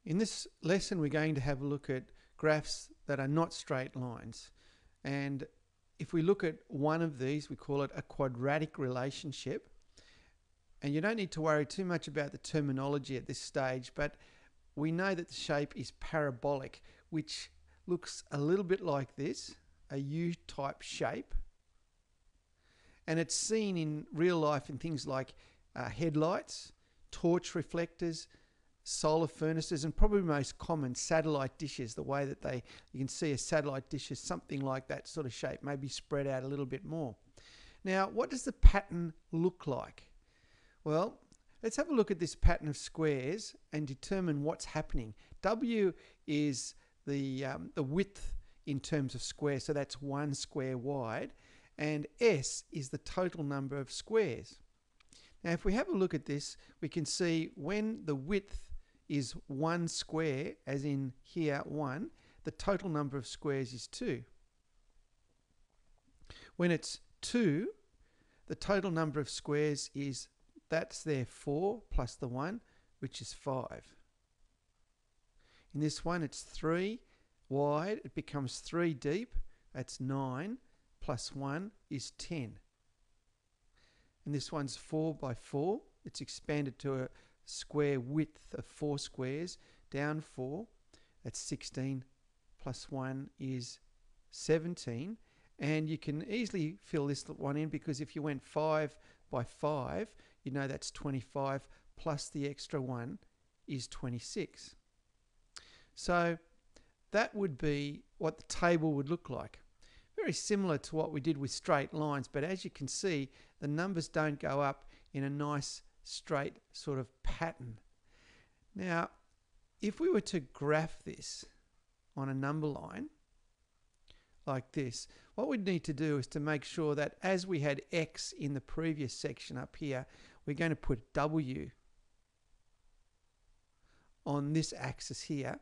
In this lesson, we're going to have a look at graphs that are not straight lines. And if we look at one of these, we call it a quadratic relationship. And you don't need to worry too much about the terminology at this stage, but we know that the shape is parabolic, which looks a little bit like this, a U-type shape. And it's seen in real life in things like headlights, torch reflectors, solar furnaces, and probably most common, satellite dishes. The way that you can see a satellite dish is something like that sort of shape, maybe spread out a little bit more. Now, what does the pattern look like? Well, let's have a look at this pattern of squares and determine what's happening. W is the width in terms of squares, so that's one square wide, and S is the total number of squares. Now, if we have a look at this, we can see when the width is one square, as in here 1, the total number of squares is 2. When it's 2, the total number of squares is, that's there 4 plus the 1, which is 5. In this one, it's 3 wide, it becomes 3 deep, that's 9, plus 1 is 10. And this one's 4 by 4, it's expanded to a square width of 4 squares, down 4, that's 16, plus 1 is 17. And you can easily fill this one in, because if you went 5 by 5, you know that's 25, plus the extra 1 is 26. So that would be what the table would look like. Very similar to what we did with straight lines, but as you can see, the numbers don't go up in a nice straight sort of pattern. Now, if we were to graph this on a number line like this, what we'd need to do is to make sure that as we had X in the previous section up here, we're going to put W on this axis here,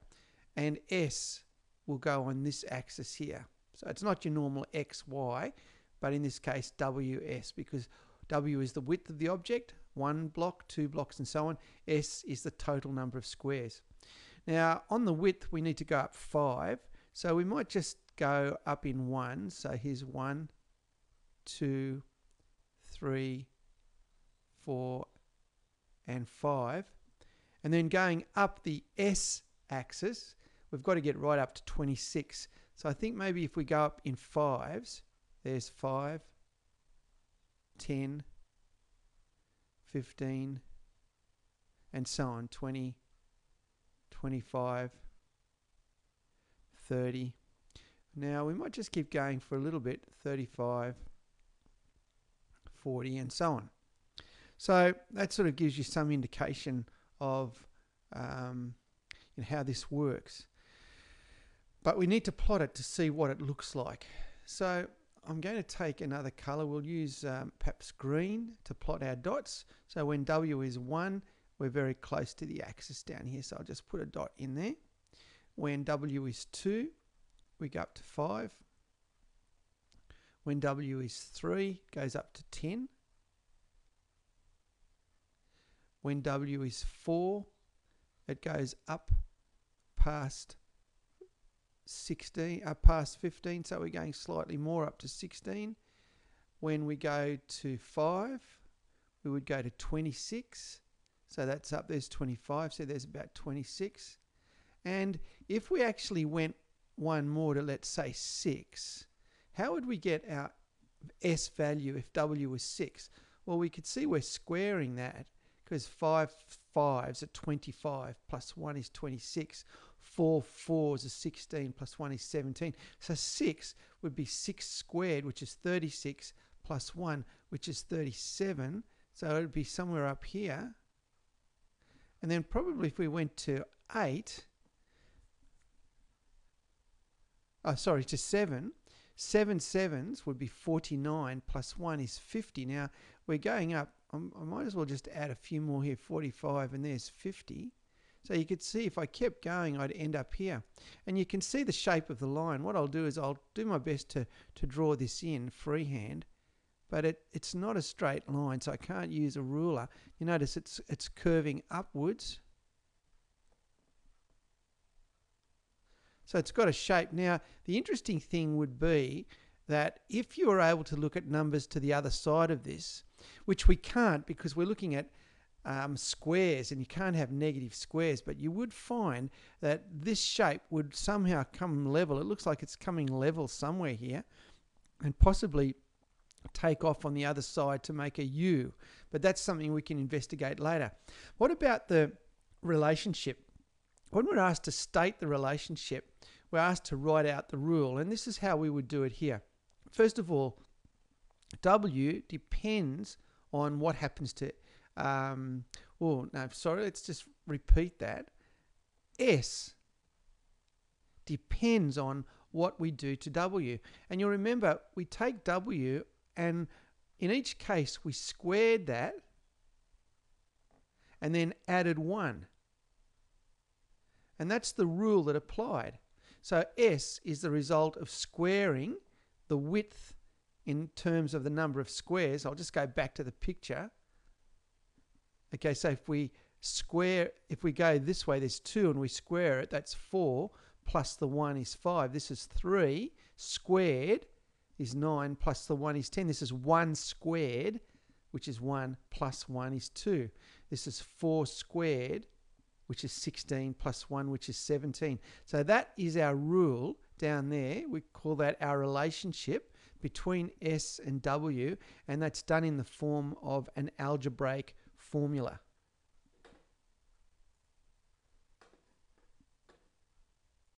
and S will go on this axis here. So it's not your normal X, Y, but in this case WS, because W is the width of the object, 1 block, 2 blocks, and so on. S is the total number of squares. Now, on the width, we need to go up 5, so we might just go up in 1. So here's 1, 2, 3, 4, and 5. And then going up the S axis, we've got to get right up to 26. So I think maybe if we go up in 5s, there's 5, 10, 15, and so on, 20, 25, 30. Now we might just keep going for a little bit, 35, 40, and so on. So that sort of gives you some indication of how this works. But we need to plot it to see what it looks like. So I'm going to take another color. We'll use perhaps green to plot our dots. So when W is 1, we're very close to the axis down here. So I'll just put a dot in there. When W is 2, we go up to 5. When W is 3, it goes up to 10. When W is 4, it goes up past 16, past 15, so we're going slightly more up to 16. When we go to 5, we would go to 26, so that's up, there's 25, so there's about 26. And if we actually went one more to, let's say, 6, how would we get our S value if W was 6? Well, we could see we're squaring that, because 5 5s are 25, plus 1 is 26. 4 4s are 16, plus 1 is 17. So 6 would be 6 squared, which is 36, plus 1, which is 37. So it would be somewhere up here. And then probably if we went to 8, to 7, 7 7s would be 49, plus 1 is 50. Now we're going up. I might as well just add a few more here, 45, and there's 50. So you could see if I kept going, I'd end up here. And you can see the shape of the line. What I'll do is I'll do my best to draw this in freehand, but it's not a straight line, so I can't use a ruler. You notice it's curving upwards. So it's got a shape. Now, the interesting thing would be that if you were able to look at numbers to the other side of this, which we can't because we're looking at squares and you can't have negative squares, but you would find that this shape would somehow come level. It looks like it's coming level somewhere here and possibly take off on the other side to make a U, but that's something we can investigate later. What about the relationship? When we're asked to state the relationship, we're asked to write out the rule, and this is how we would do it here. First of all, W depends on what happens to let's just repeat that. S depends on what we do to W. And you'll remember we take W and in each case we squared that and then added 1. And that's the rule that applied. So S is the result of squaring the width in terms of the number of squares. I'll just go back to the picture. Okay, so if we go this way, there's 2 and we square it, that's 4 plus the 1 is 5. This is 3 squared is 9 plus the 1 is 10. This is 1 squared, which is 1 plus 1 is 2. This is 4 squared, which is 16 plus 1, which is 17. So that is our rule down there. We call that our relationship between S and W, and that's done in the form of an algebraic formula.